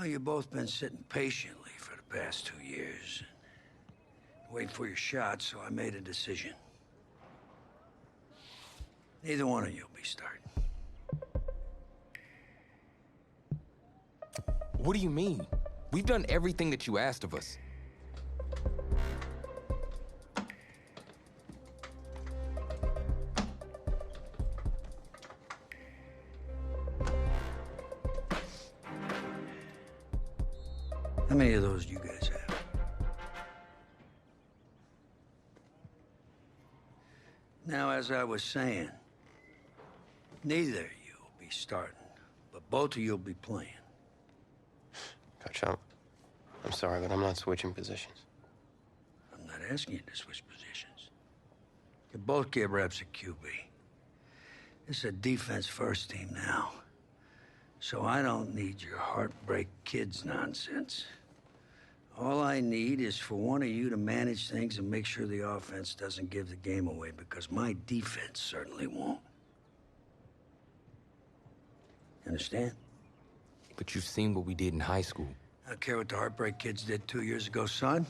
you've both been sitting patiently for the past 2 years. Waiting for your shot, so I made a decision. Neither one of you will be starting. What do you mean? We've done everything that you asked of us. How many of those do you guys have? Now, as I was saying, neither of you will be starting, but both of you will be playing. Coach, I'm sorry, but I'm not switching positions. I'm not asking you to switch positions. You both get reps at QB. This is a defense-first team now, so I don't need your heartbreak kids nonsense. All I need is for one of you to manage things and make sure the offense doesn't give the game away, because my defense certainly won't. Understand? But you've seen what we did in high school. I don't care what the heartbreak kids did 2 years ago, son.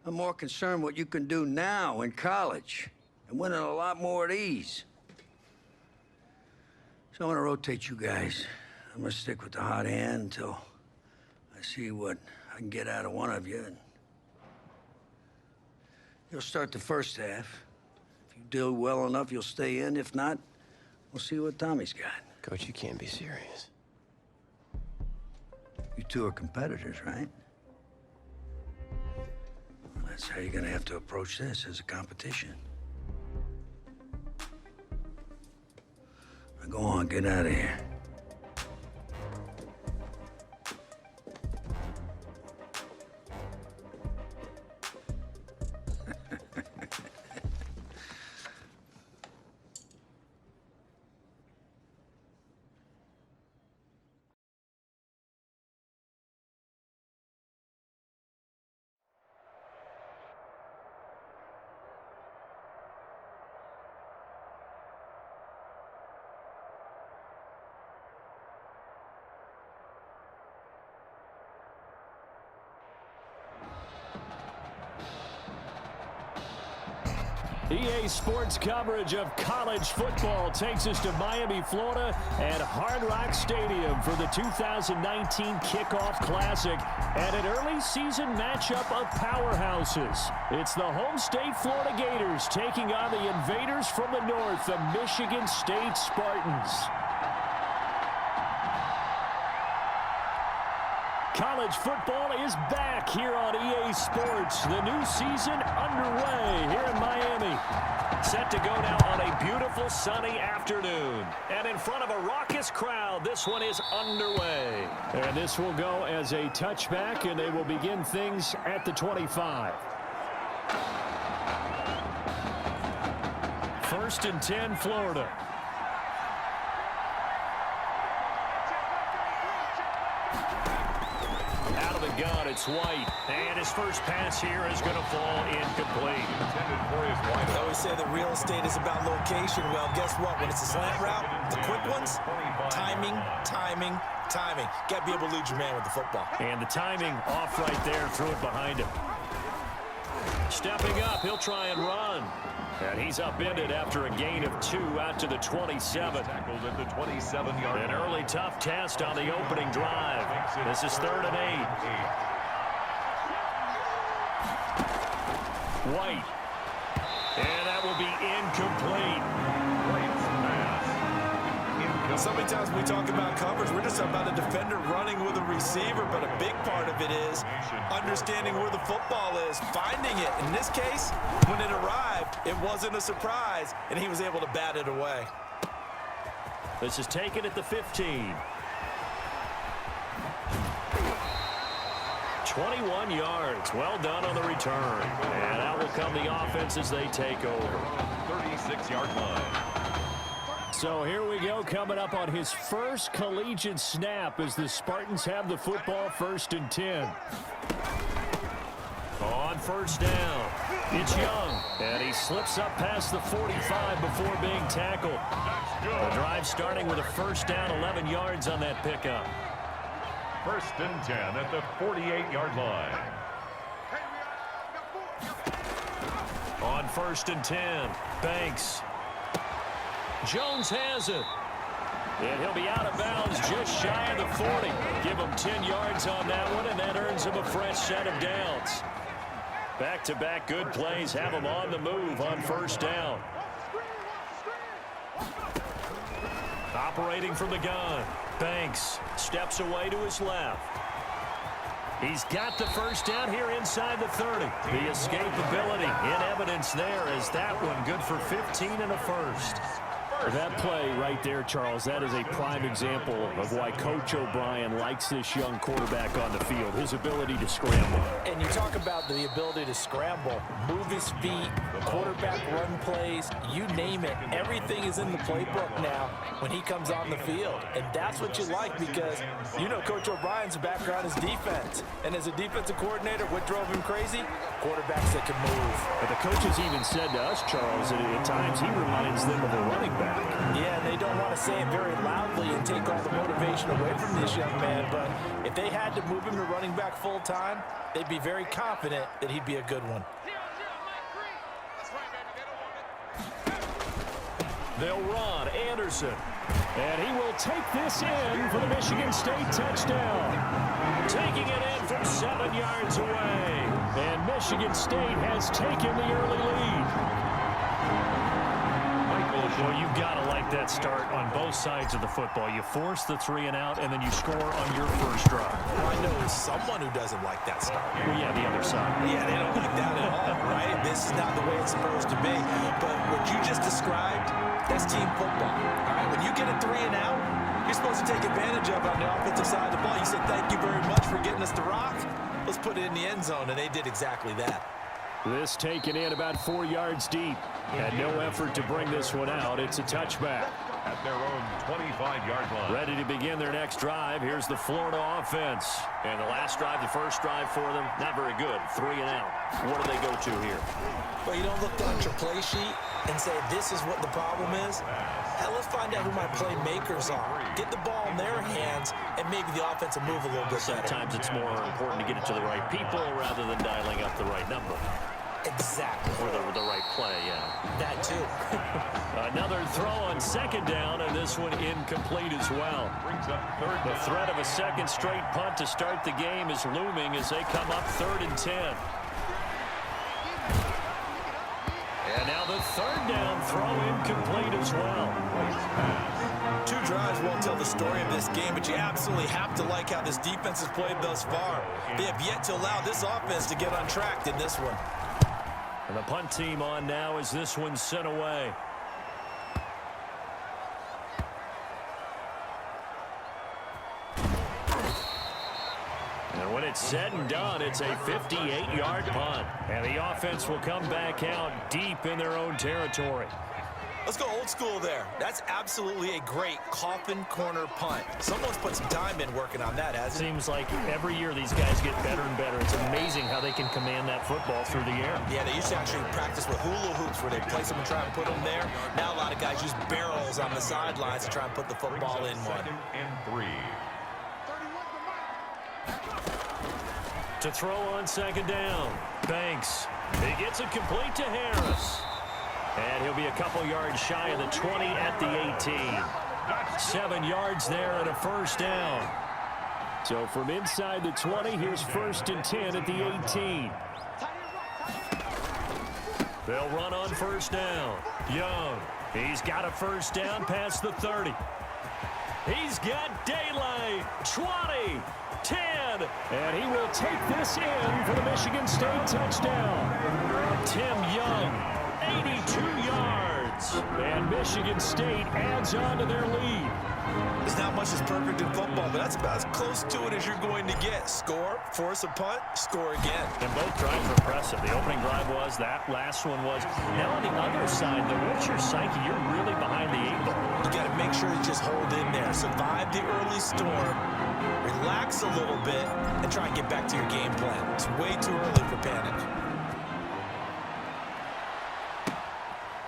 I'm more concerned what you can do now in college and winning a lot more at ease. So I'm gonna rotate you guys. I'm gonna stick with the hot hand until I see what I can get out of one of you. And you'll start the first half. If you do well enough, you'll stay in. If not, we'll see what Tommy's got. Coach, you can't be serious. You two are competitors, right? Well, that's how you're gonna have to approach this, as a competition. Now go on, get out of here. EA Sports coverage of college football takes us to Miami, Florida, and Hard Rock Stadium for the 2019 Kickoff Classic and an early season matchup of powerhouses. It's the home state Florida Gators taking on the invaders from the north, the Michigan State Spartans. College football is back here on EA Sports. The new season underway here in Miami. Set to go now on a beautiful sunny afternoon. And in front of a raucous crowd, this one is underway. And this will go as a touchback, and they will begin things at the 25. 1st and 10, Florida. Gun, it's White, and his first pass here is going to fall incomplete. I always say that real estate is about location. Well, guess what? When it's a slant route, the quick ones, timing, timing, timing. Got to be able to lead your man with the football. And the timing off right there, threw it behind him. Stepping up, he'll try and run. And he's upended after a gain of 2 out to the 27. Tackled at the 27-yard line. An early tough test on the opening drive. This is 3rd and 8. White. And that will be incomplete. So many times when we talk about coverage, we're just about a defender running with a receiver, but a big part of it is understanding where the football is, finding it. In this case, when it arrived, it wasn't a surprise, and he was able to bat it away. This is taken at the 15. 21 yards. Well done on the return. And out will come the offense as they take over. 36-yard line. So here we go, coming up on his first collegiate snap as the Spartans have the football, 1st and 10. On 1st down, it's Young, and he slips up past the 45 before being tackled. The drive starting with a 1st down, 11 yards on that pickup. First and 10 at the 48-yard line. On first and 10, Banks. Jones has it. And he'll be out of bounds just shy of the 40. Give him 10 yards on that one, and that earns him a fresh set of downs. Back-to-back good plays have him on the move on first down. Operating from the gun, Banks steps away to his left. He's got the first down here inside the 30. The escapability in evidence there as that one good for 15 and a first. That play right there, Charles, that is a prime example of why Coach O'Brien likes this young quarterback on the field, his ability to scramble. And you talk about the ability to scramble, move his feet, quarterback run plays, you name it. Everything is in the playbook now when he comes on the field. And that's what you like because you know Coach O'Brien's background is defense. And as a defensive coordinator, what drove him crazy? Quarterbacks that can move. But the coaches even said to us, Charles, that at times he reminds them of a running back. Yeah, they don't want to say it very loudly and take all the motivation away from this young man, but if they had to move him to running back full time, they'd be very confident that he'd be a good one. They'll run Anderson, and he will take this in for the Michigan State touchdown. Taking it in from 7 yards away, and Michigan State has taken the early lead. Well, you've got to like that start on both sides of the football. You force the 3 and out, and then you score on your first drive. Well, I know someone who doesn't like that start. Well, yeah, the other side. Yeah, they don't like that at all, right? This is not the way it's supposed to be. But what you just described, that's team football. All right, when you get a 3 and out, you're supposed to take advantage of it on the offensive side of the ball. You said, thank you very much for getting us the rock. Let's put it in the end zone, and they did exactly that. This taken in about 4 yards deep. Had no effort to bring this one out. It's a touchback. At their own 25-yard line. Ready to begin their next drive. Here's the Florida offense. And the last drive, the first drive for them, not very good. 3 and out. What do they go to here? Well, you don't look down at your play sheet and say, this is what the problem is. Now, let's find out who my playmakers are. Get the ball in their hands, and maybe the offense will move a little bit better. Sometimes it's more important to get it to the right people rather than dialing up the right number. Exactly. For the right play, yeah. That too. Another throw on second down, and this one incomplete as well. Brings up third The down. threat of a second straight punt to start the game is looming as they come up 3rd and 10. And now the third down throw incomplete as well. 2 drives won't tell the story of this game, but you absolutely have to like how this defense has played thus far. They have yet to allow this offense to get untracked in this one. And the punt team on now as this one's sent away. And when it's said and done, it's a 58-yard punt. And the offense will come back out deep in their own territory. Let's go old school there. That's absolutely a great coffin corner punt. Someone's put some time in working on that, hasn't it? Seems like every year these guys get better and better. It's amazing how they can command that football through the air. Yeah, they used to actually practice with hula hoops where they place them and try and put them there. Now a lot of guys use barrels on the sidelines to try and put the football in one. 2nd and 3. To throw on second down, Banks. He gets it complete to Harris. And he'll be a couple yards shy of the 20 at the 18. 7 yards there and a first down. So from inside the 20, here's 1st and 10 at the 18. They'll run on first down. Young, he's got a first down past the 30. He's got daylight. 20, 10, and he will take this in for the Michigan State touchdown. Tim Young. 82 yards, and Michigan State adds on to their lead. There's not much that's perfect in football, but that's about as close to it as you're going to get. Score, force a punt, score again. And both drives were impressive. The opening drive was, that last one was. Now on the other side, though, what's your psyche? You're really behind the 8 ball. You got to make sure you just hold in there. Survive the early storm, relax a little bit, and try and get back to your game plan. It's way too early for panic.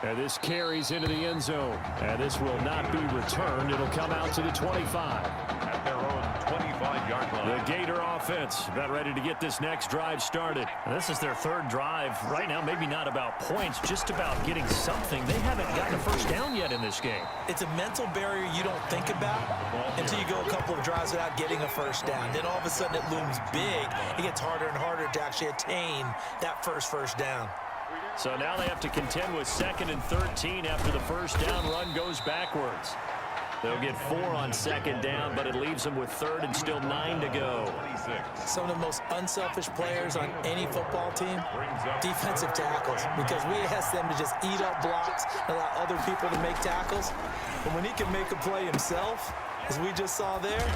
And this carries into the end zone. And this will not be returned. It'll come out to the 25. At their own 25-yard line. The Gator offense about ready to get this next drive started. And this is their third drive. Right now, maybe not about points, just about getting something. They haven't gotten a first down yet in this game. It's a mental barrier you don't think about until you go a couple of drives without getting a first down. Then all of a sudden it looms big. It gets harder and harder to actually attain that first down. So now they have to contend with 2nd and 13 after the first down run goes backwards. They'll get 4 on 2nd down, but it leaves them with 3rd and still 9 to go. Some of the most unselfish players on any football team, defensive tackles, because we ask them to just eat up blocks and allow other people to make tackles. But when he can make a play himself, as we just saw there,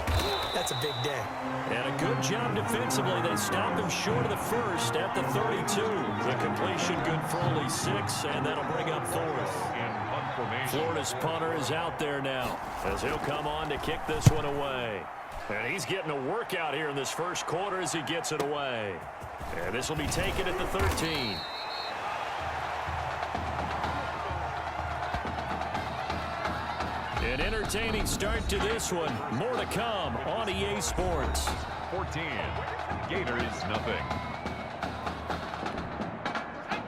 that's a big day. And a good job defensively. They stop him short of the first at the 32. The completion good for only 6, and that'll bring up 4th. Florida's punter is out there now as he'll come on to kick this one away. And he's getting a workout here in this first quarter as he gets it away. And this will be taken at the 13. An entertaining start to this one. More to come on EA Sports. 14. Gators nothing.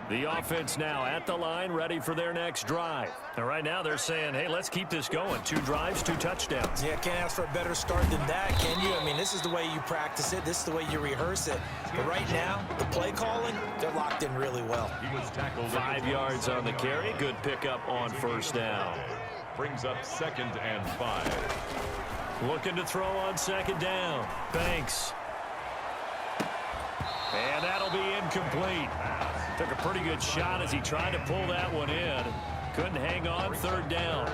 The offense now at the line, ready for their next drive. And right now they're saying, hey, let's keep this going. 2 drives, 2 touchdowns. Yeah, can't ask for a better start than that, can you? I mean, this is the way you practice it. This is the way you rehearse it. But right now, the play calling, they're locked in really well. He was tackled 5 yards on the carry. Good pickup on first down. Brings up 2nd and 5. Looking to throw on 2nd down. Banks. And that'll be incomplete. Took a pretty good shot as he tried to pull that one in. Couldn't hang on, 3rd down.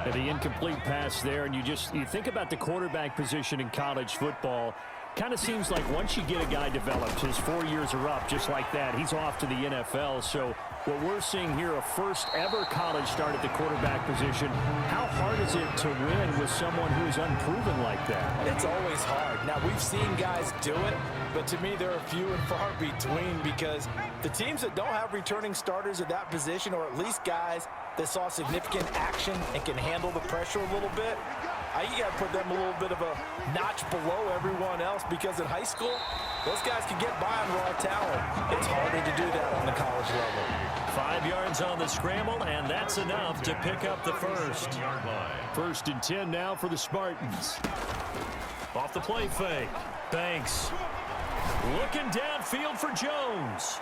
And the incomplete pass there, and you think about the quarterback position in college football. Kind of seems like once you get a guy developed, his 4 years are up just like that. He's off to the NFL. So what we're seeing here, a first ever college start at the quarterback position. How hard is it to win with someone who's unproven like that? It's always hard. Now, we've seen guys do it, but to me, there are few and far between because the teams that don't have returning starters at that position, or at least guys that saw significant action and can handle the pressure a little bit, you got to put them a little bit of a notch below everyone else because in high school, those guys can get by on raw talent. It's harder to do that on the college level. 5 yards on the scramble, and that's enough to pick up the first. 1st and 10 now for the Spartans. Off the play fake. Banks. Looking downfield for Jones.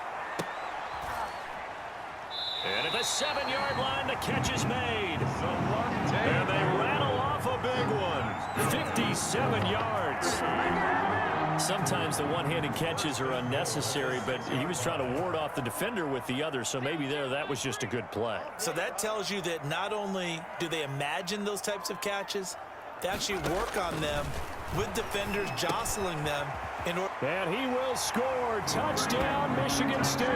And at the 7-yard line, the catch is made. And they rattle off a big one. 57 yards. Sometimes the one-handed catches are unnecessary, but he was trying to ward off the defender with the other, so maybe that was just a good play. So that tells you that not only do they imagine those types of catches, they actually work on them with defenders jostling them in order. And he will score. Touchdown, Michigan State.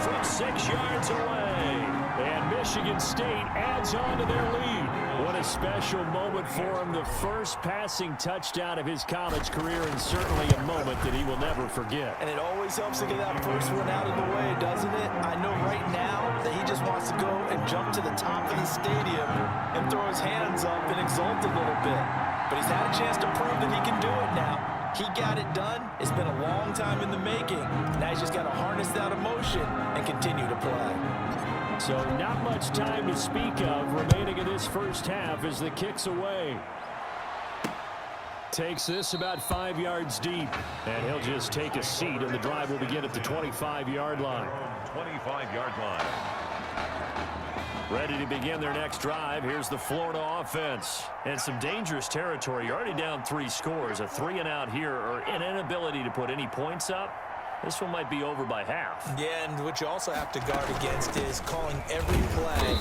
From 6 yards away. And Michigan State adds on to their lead. What a special moment for him. The first passing touchdown of his college career, and certainly a moment that he will never forget. And it always helps to get that first one out of the way, doesn't it? I know right now that he just wants to go and jump to the top of the stadium and throw his hands up and exult a little bit. But he's had a chance to prove that he can do it now. He got it done. It's been a long time in the making. Now he's just got to harness that emotion and continue to play. So not much time to speak of remaining in this first half as the kick's away. Takes this about 5 yards deep, and he'll just take a seat, and the drive will begin at the 25-yard line. 25-yard line. Ready to begin their next drive. Here's the Florida offense. And some dangerous territory. You're already down 3 scores. A 3-and-out here, or an inability to put any points up. This one might be over by half. Yeah, and what you also have to guard against is calling every play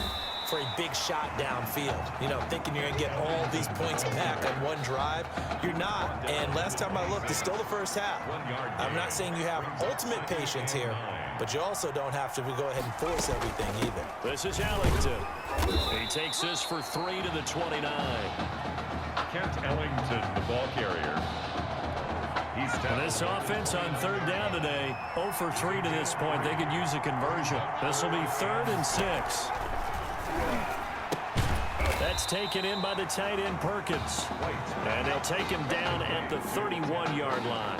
for a big shot downfield. You know, thinking you're going to get all these points back on one drive. You're not. And last time I looked, it's still the first half. I'm not saying you have ultimate patience here, but you also don't have to go ahead and force everything either. This is Ellington. He takes this for 3 to the 29. Kent Ellington, the ball carrier. And this offense on 3rd down today, 0 for 3 to this point. They could use a conversion. This will be 3rd and 6. That That's taken in by the tight end Perkins. And they'll take him down at the 31-yard line.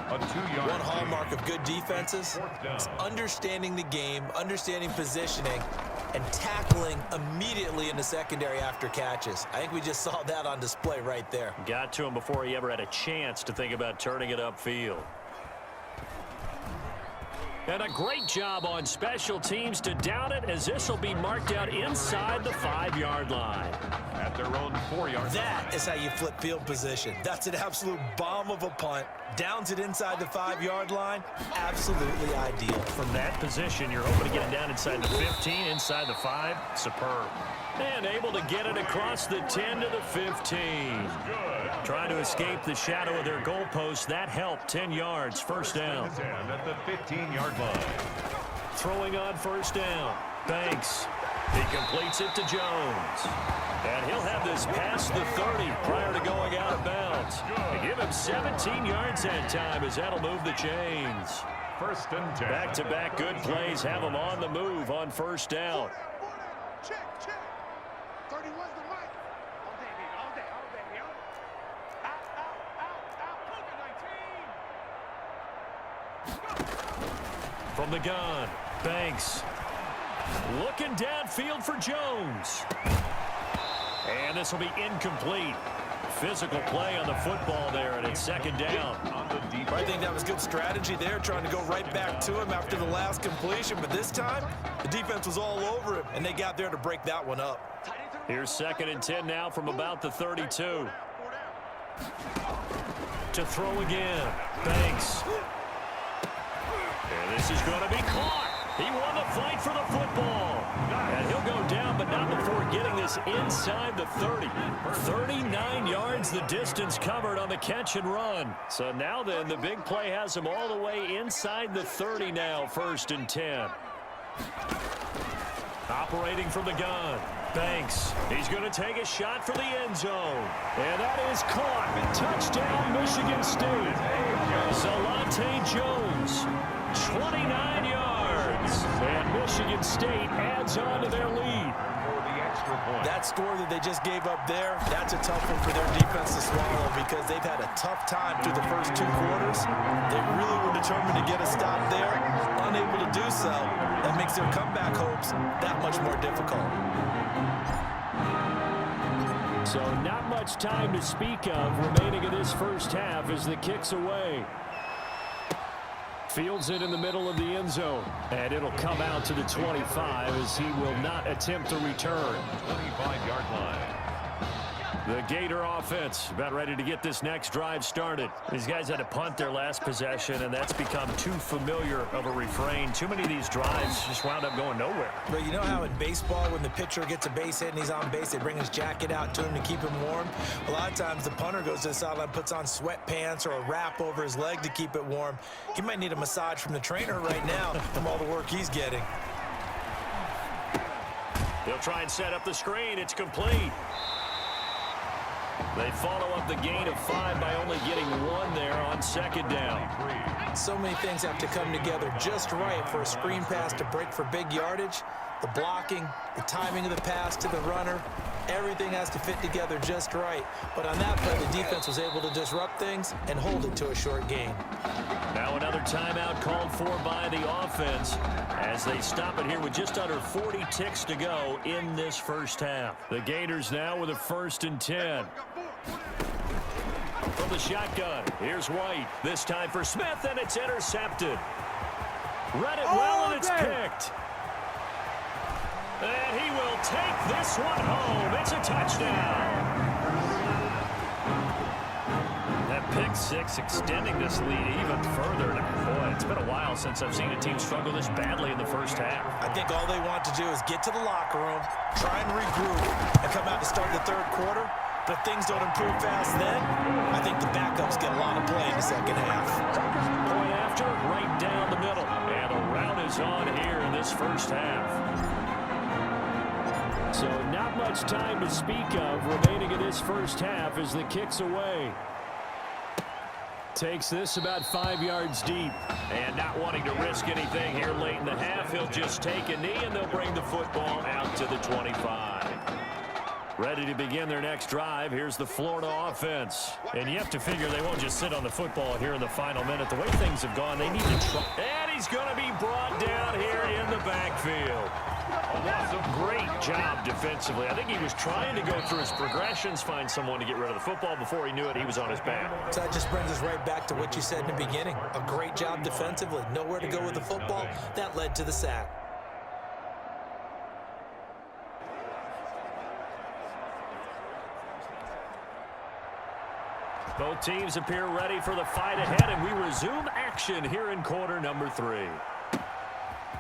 A 2-yard One hallmark of good defenses is understanding the game, understanding positioning, and tackling immediately in the secondary after catches. I think we just saw that on display right there. Got to him before he ever had a chance to think about turning it upfield. And a great job on special teams to down it, as this will be marked out inside the 5-yard line. at their own 4-yard line. That is how you flip field position. That's an absolute bomb of a punt. Downs it inside the 5-yard line. Absolutely ideal. From that position, you're hoping to get it down inside the 15, inside the 5. Superb. And able to get it across the 10 to the 15. Trying to escape the shadow of their goalpost. That helped. 10 yards. First down. At the 15-yard line. Throwing on first down. Banks. He completes it to Jones. And he'll have this past the 30 prior to going out of bounds. They give him 17 yards that time, as that'll move the chains. First and 10. Back-to-back good plays have them on the move on first down. Check. 31's the mic. All day, baby. All day. Out. From the gun, Banks. Looking downfield for Jones. And this will be incomplete. Physical play on the football there, and it's second down. I think that was good strategy there, trying to go right back to him after the last completion. But this time, the defense was all over him, and they got there to break that one up. Here's second and 10 now from about the 32. To throw again, Banks. And this is going to be caught. He won the fight for the football. And he'll go down, but not before getting this inside the 30. 39 yards the distance covered on the catch and run. So now then, the big play has him all the way inside the 30 now, first and 10. Operating from the gun, Banks. He's going to take a shot for the end zone. And that is caught. Touchdown, Michigan State. Zalante Jones, 29 yards. And Michigan State adds on to their lead. That score that they just gave up there, that's a tough one for their defense to swallow, because they've had a tough time through the first 2 quarters. They really were determined to get a stop there, unable to do so. That makes their comeback hopes that much more difficult. So not much time to speak of remaining in this first half as the kick's away. Fields it in the middle of the end zone. And it'll come out to the 25 as he will not attempt to return. 25-yard line. The Gator offense about ready to get this next drive started. These guys had to punt their last possession, and that's become too familiar of a refrain. Too many of these drives just wound up going nowhere. But you know how in baseball, when the pitcher gets a base hit and he's on base, they bring his jacket out to him to keep him warm? A lot of times the punter goes to the sideline, puts on sweatpants or a wrap over his leg to keep it warm. He might need a massage from the trainer right now from all the work he's getting. They'll try and set up the screen. It's complete. They follow up the gain of 5 by only getting 1 there on second down. So many things have to come together just right for a screen pass to break for big yardage. The blocking, the timing of the pass to the runner, everything has to fit together just right. But on that play, the defense was able to disrupt things and hold it to a short gain. Now another timeout called for by the offense as they stop it here with just under 40 ticks to go in this first half. The Gators now with a first and 10. From the shotgun, here's White. This time for Smith, and it's intercepted. Read it well, and it's picked. And he will take this one home. It's a touchdown. That pick six extending this lead even further. Boy, it's been a while since I've seen a team struggle this badly in the first half. I think all they want to do is get to the locker room, try and regroup, and come out to start the third quarter. But if things don't improve fast then, I think the backups get a lot of play in the second half. Point after, right down the middle. And a rout is on here in this first half. So not much time to speak of remaining in this first half as the kick's away. Takes this about 5 yards deep. And not wanting to risk anything here late in the half, he'll just take a knee and they'll bring the football out to the 25. Ready to begin their next drive. Here's the Florida offense. And you have to figure they won't just sit on the football here in the final minute. The way things have gone, they need to try. And he's going to be brought down here in the backfield. Great job defensively. I think he was trying to go through his progressions, find someone to get rid of the football. Before he knew it, he was on his back. So that just brings us right back to what you said in the beginning. A great job defensively. Nowhere to go with the football. That led to the sack. Both teams appear ready for the fight ahead, and we resume action here in quarter number 3.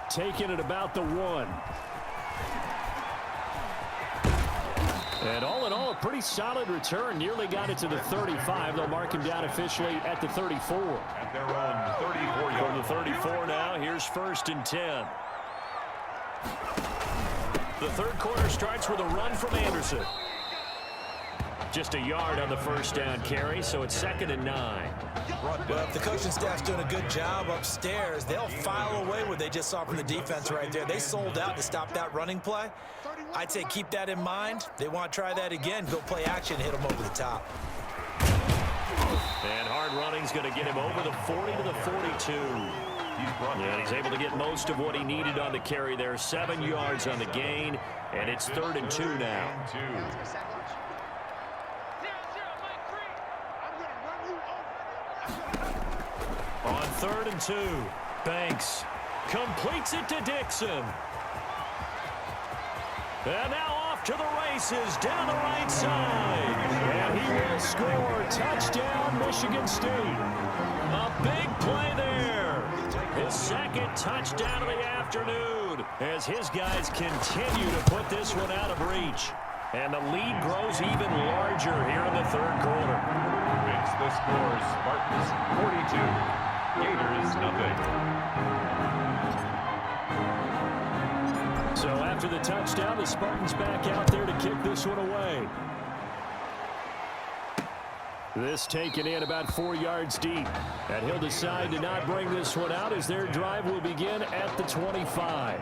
Taking it about the 1. And all in all, a pretty solid return. Nearly got it to the 35. They'll mark him down officially at the 34. At their own 34-yard From the 34 now, here's 1st and 10. The third quarter starts with a run from Anderson. Just a yard on the first down carry, so it's 2nd and 9. Well, if the coaching staff's doing a good job upstairs, they'll file away what they just saw from the defense right there. They sold out to stop that running play. I'd say keep that in mind. They want to try that again. Go play action, hit them over the top. And hard running's going to get him over the 40 to the 42. And he's able to get most of what he needed on the carry there. 7 yards on the gain, and it's 3rd and 2 now. On 3rd and 2, Banks completes it to Dixon. And now off to the races down the right side. And he will score. Touchdown, Michigan State. A big play there. His 2nd touchdown of the afternoon as his guys continue to put this one out of reach. And the lead grows even larger here in the 3rd quarter. Makes the score Spartans 42. Gators nothing. So after the touchdown, the Spartans back out there to kick this one away. This taken in about 4 yards deep. And he'll decide to not bring this one out as their drive will begin at the 25.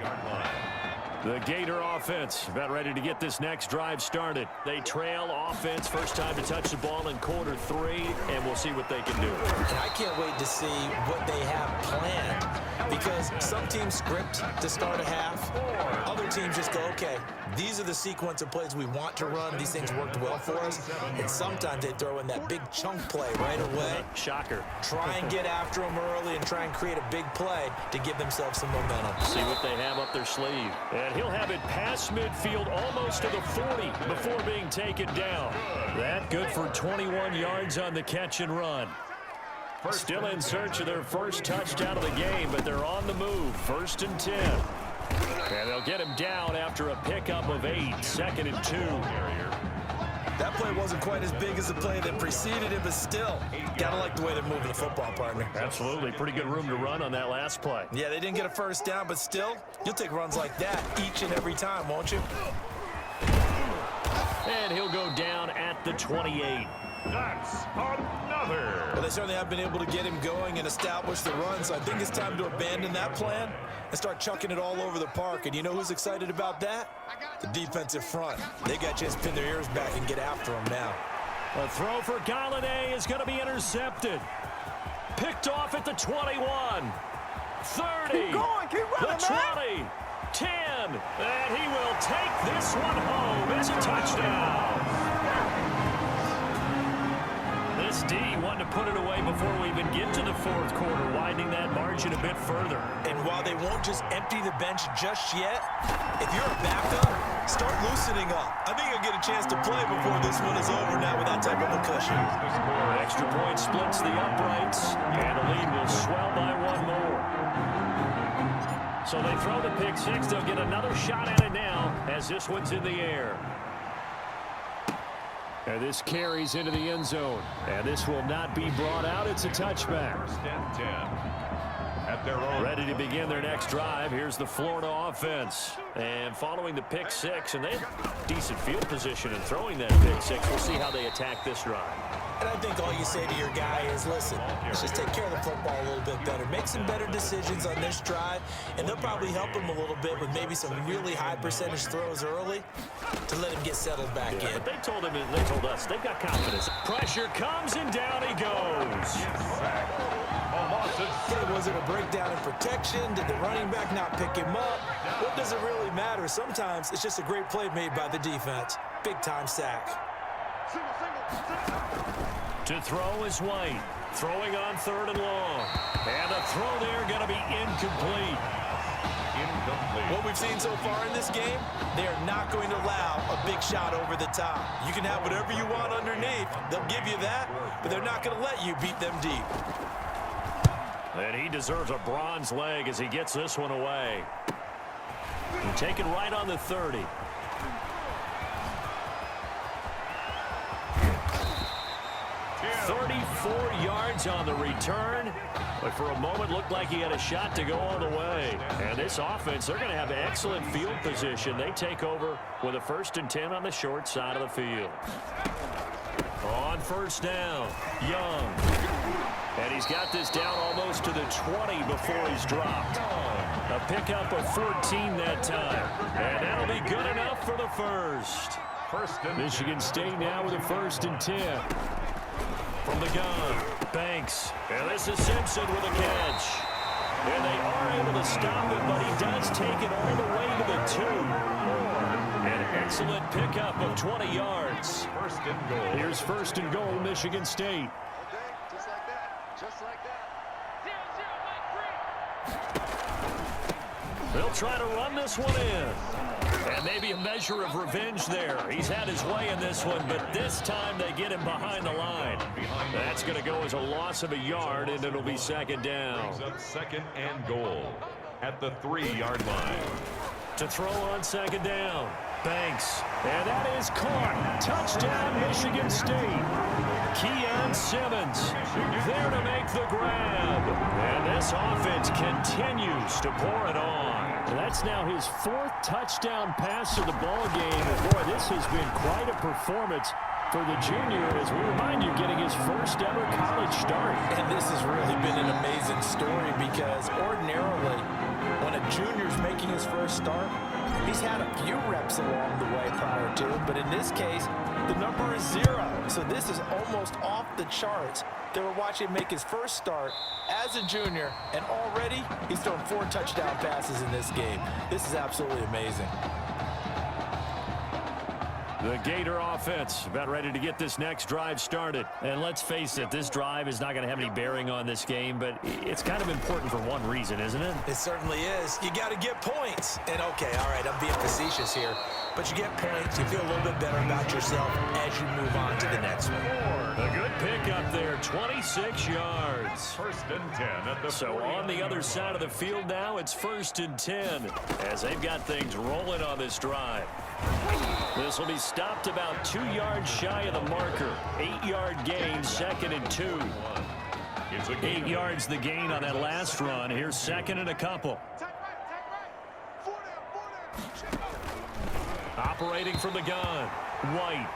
The Gator offense about ready to get this next drive started. They trail offense, first time to touch the ball in quarter 3, and we'll see what they can do. And I can't wait to see what they have planned, because some teams script to start a half. Other teams just go, okay, these are the sequence of plays we want to run. These things worked well for us. And sometimes they throw in that big chunk play right away. Shocker. Try and get after them early and try and create a big play to give themselves some momentum. See what they have up their sleeve. And he'll have it past midfield almost to the 40 before being taken down. That good for 21 yards on the catch and run. Still in search of their first touchdown of the game, but they're on the move. 1st and 10. And they'll get him down after a pickup of 8. 2nd and 2. That play wasn't quite as big as the play that preceded it, but still, gotta like the way they're moving the football, partner. Absolutely. Pretty good room to run on that last play. Yeah, they didn't get a first down, but still, you'll take runs like that each and every time, won't you? And he'll go down at the 28. That's another. Well, they certainly have been able to get him going and establish the run, so I think it's time to abandon that plan and start chucking it all over the park. And you know who's excited about that? The defensive front. They got a chance to pin their ears back and get after him now. A throw for Galladay is going to be intercepted. Picked off at the 21. 30. Keep going, keep running, the 20. 10. And he will take this one home. It's a touchdown. This D wanted to put it away before we even get to the 4th quarter, widening that margin a bit further. And while they won't just empty the bench just yet, if you're a backup, start loosening up. I think you'll get a chance to play before this one is over now with that type of a cushion. Extra point splits the uprights, and the lead will swell by 1 more. So they throw the pick 6. They'll get another shot at it now as this one's in the air. And this carries into the end zone. And this will not be brought out. It's a touchback. 1st and 10. at their own. Ready to begin their next drive. Here's the Florida offense. And following the pick six, and they have decent field position in throwing that pick six. We'll see how they attack this drive. And I think all you say to your guy is, listen, let's just take care of the football a little bit better. Make some better decisions on this drive, and they'll probably help him a little bit with maybe some really high percentage throws early to let him get settled back in. But they told us they've got confidence. Pressure comes, and down he goes. Okay, was it a breakdown in protection? Did the running back not pick him up? What does it really matter? Sometimes it's just a great play made by the defense. Big-time sack. To throw is White. Throwing on 3rd and long. And the throw there going to be incomplete. What we've seen so far in this game, they are not going to allow a big shot over the top. You can have whatever you want underneath. They'll give you that, but they're not going to let you beat them deep. And he deserves a bronze leg as he gets this one away. And taken right on the 30. $34 yards on the return, but for a moment looked like he had a shot to go all the way. And this offense, they're going to have excellent field position. They take over with a 1st and 10 on the short side of the field. On 1st down, Young. And he's got this down almost to the 20 before he's dropped. A pickup of 14 that time. And that'll be good enough for the first. Michigan State now with a 1st and 10. From the gun, Banks. And this is Simpson with a catch. And they are able to stop him, but he does take it all the way to the 2. An excellent pickup of 20 yards. Here's 1st and goal, Michigan State. Just like that. Just like that. They'll try to run this one in. And maybe a measure of revenge there. He's had his way in this one, but this time they get him behind the line. That's going to go as a loss of a yard, and it'll be 2nd down. 2nd and goal at the 3-yard line. To throw on 2nd down, Banks. And that is caught. Touchdown, Michigan State. Keon Simmons there to make the grab. And this offense continues to pour it on. That's now his 4th touchdown pass of the ball game. Boy, this has been quite a performance for the junior, as we remind you, getting his 1st ever college start. And this has really been an amazing story because ordinarily, when a junior's making his 1st start, he's had a few reps along the way prior to, but in this case, the number is 0. So this is almost off the charts. They were watching him make his 1st start as a junior, and already he's thrown 4 touchdown passes in this game. This is absolutely amazing. The Gator offense about ready to get this next drive started. And let's face it, this drive is not going to have any bearing on this game, but it's kind of important for one reason, isn't it? It certainly is. You got to get points. And okay, all right, I'm being facetious here, but you get points, you feel a little bit better about yourself as you move on to the next one. A good pickup there, 26 yards. 1st and 10 at the So on the other side of the field now, it's 1st and 10 as they've got things rolling on this drive. This will be stopped about 2 yards shy of the marker. 8-yard gain, 2nd and 2. 8 yards the gain on that last run. Here's 2nd and a couple. Operating from the gun, White.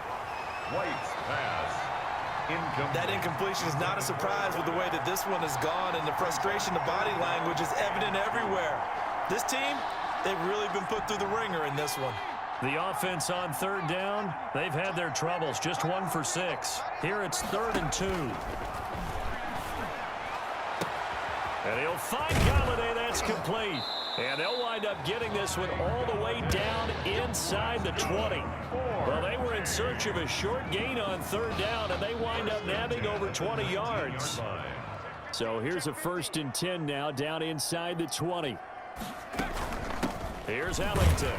White's pass. Incomplete. That incompletion is not a surprise with the way that this one has gone, and the frustration, the body language is evident everywhere. This team, they've really been put through the ringer in this one. The offense on 3rd down, they've had their troubles, just 1 for 6. Here it's 3rd and 2. And he'll find Galladay, that's complete. And they'll wind up getting this one all the way down inside the 20. Well, they were in search of a short gain on 3rd down, and they wind up nabbing over 20 yards. So here's a 1st and 10 now, down inside the 20. Here's Ellington.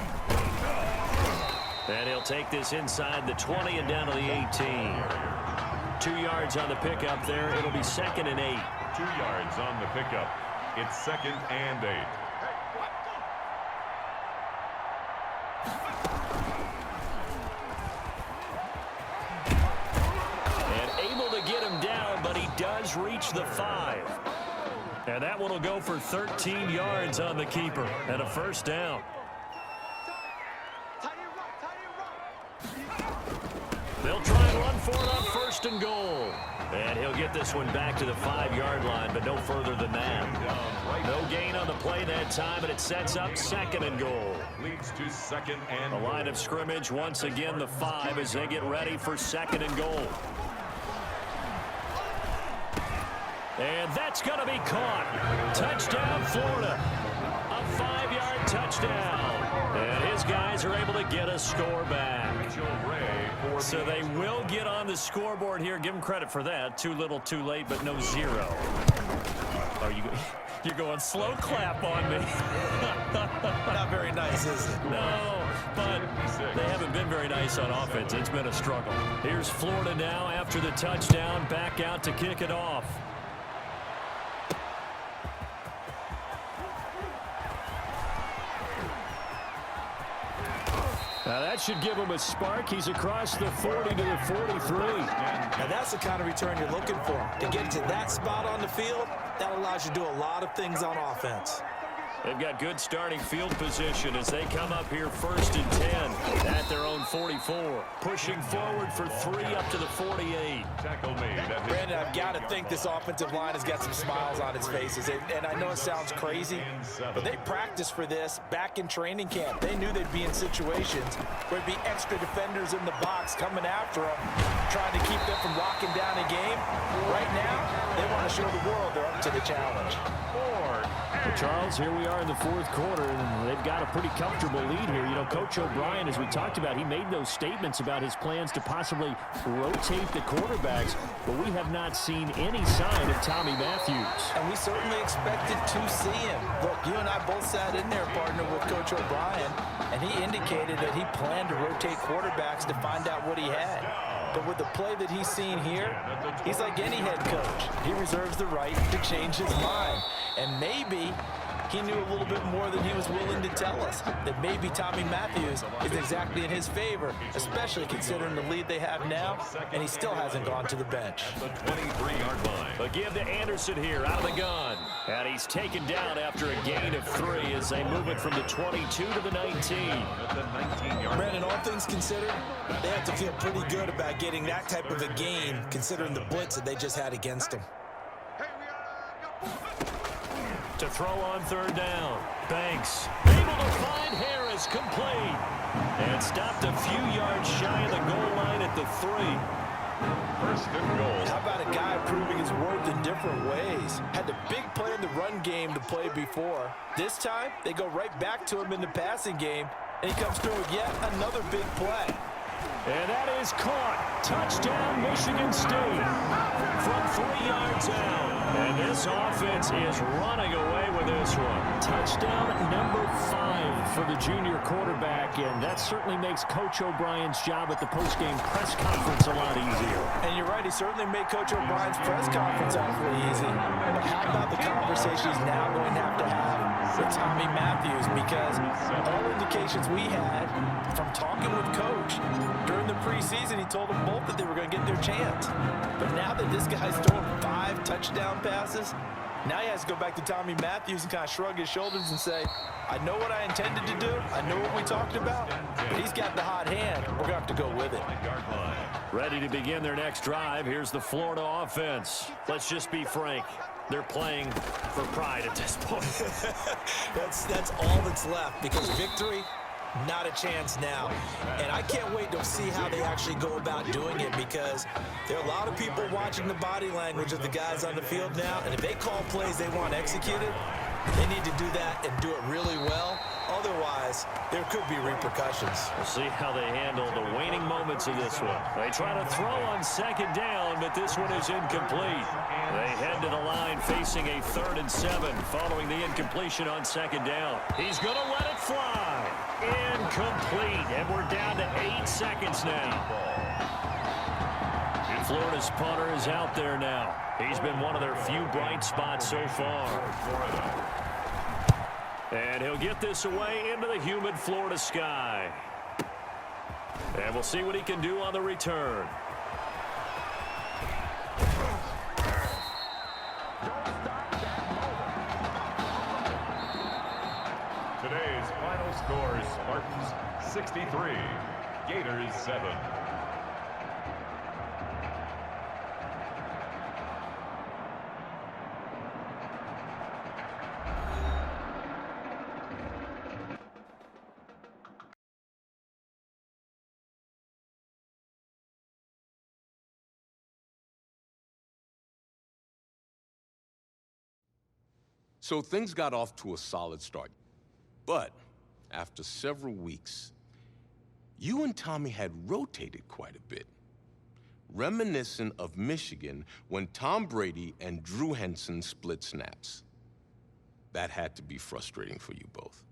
And he'll take this inside the 20 and down to the 18. 2 yards on the pickup there. It'll be 2nd and 8. 2 yards on the pickup. It's 2nd and 8. And able to get him down, but he does reach the 5. And that one will go for 13 yards on the keeper and a first down. They'll try and run for it on first and goal. And he'll get this one back to the 5-yard line, but no further than that. No gain on the play that time, and it sets up second and goal. Leads to second and The line of scrimmage, once again, the 5 as they get ready for second and goal. And that's going to be caught. Touchdown, Florida. A 5-yard touchdown. And his guys are able to get a score back. So they will get on the scoreboard here. Give them credit for that. Too little, too late, but no 0. Are you're going slow clap on me. Not very nice, is it? No, but they haven't been very nice on offense. It's been a struggle. Here's Florida now after the touchdown, back out to kick it off. Now that should give him a spark. He's across the 40 to the 43. Now that's the kind of return you're looking for. To get to that spot on the field, that allows you to do a lot of things on offense. They've got good starting field position as they come up here first and 10 at their own 44. Pushing forward for 3 up to the 48. tackle made at his Brandon, I've got to think this offensive line has got some smiles on its faces. And I know it sounds crazy, but they practiced for this back in training camp. They knew they'd be in situations where there'd be extra defenders in the box coming after them, trying to keep them from locking down a game. Right now, they want to show the world they're up to the challenge. Well, Charles, here we are in the fourth quarter, and they've got a pretty comfortable lead here. You know, Coach O'Brien, as we talked about, he made those statements about his plans to possibly rotate the quarterbacks, but we have not seen any sign of Tommy Matthews. And we certainly expected to see him. Look, you and I both sat in there, partner, with Coach O'Brien, and he indicated that he planned to rotate quarterbacks to find out what he had. But with the play that he's seen here, he's like any head coach. He reserves the right to change his mind. And maybe he knew a little bit more than he was willing to tell us. That maybe Tommy Matthews is exactly in his favor, especially considering the lead they have now, and he still hasn't gone to the bench. the 23-yard line. A give to Anderson here out of the gun. And he's taken down after a gain of 3 as they move it from the 22 to the 19. At the 19-yard Brandon, all things considered, they have to feel pretty good about getting that type of a gain, considering the blitz that they just had against them. To throw on third down. Banks able to find Harris, complete. And stopped a few yards shy of the goal line at the 3. first and goal. How about a guy proving his worth in different ways? Had the big play in the run game to play before. This time, they go right back to him in the passing game, and he comes through with yet another big play. And that is caught. Touchdown, Michigan State. From 3 yards out. And this offense is running away with this one. Touchdown number 5 for the junior quarterback, and that certainly makes Coach O'Brien's job at the postgame press conference a lot easier. And you're right, he certainly made Coach O'Brien's press conference awfully easy. But how about the conversation he's now going to have with Tommy Matthews? Because all indications we had from talking with Coach during the preseason, he told them both that they were going to get their chance. But now that this guy's throwing 5 touchdown passes, now he has to go back to Tommy Matthews and kind of shrug his shoulders and say, I know what I intended to do. I know what we talked about. But he's got the hot hand. We're going to have to go with it. Ready to begin their next drive. Here's the Florida offense. Let's just be frank. They're playing for pride at this point. That's all that's left, because victory, not a chance now. And I can't wait to see how they actually go about doing it, because there are a lot of people watching the body language of the guys on the field now, and if they call plays they want executed, they need to do that and do it really well. Otherwise, there could be repercussions. We'll see how they handle the waning moments of this one. They try to throw on second down, but this one is incomplete. They head to the line facing a 3rd and 7 following the incompletion on second down. He's going to let it fly. Incomplete, and we're down to 8 seconds now. Florida's punter is out there now. He's been one of their few bright spots so far. And he'll get this away into the humid Florida sky. And we'll see what he can do on the return. final score is Spartans 63, Gators 7. So things got off to a solid start. But after several weeks, you and Tommy had rotated quite a bit, reminiscent of Michigan when Tom Brady and Drew Henson split snaps. That had to be frustrating for you both.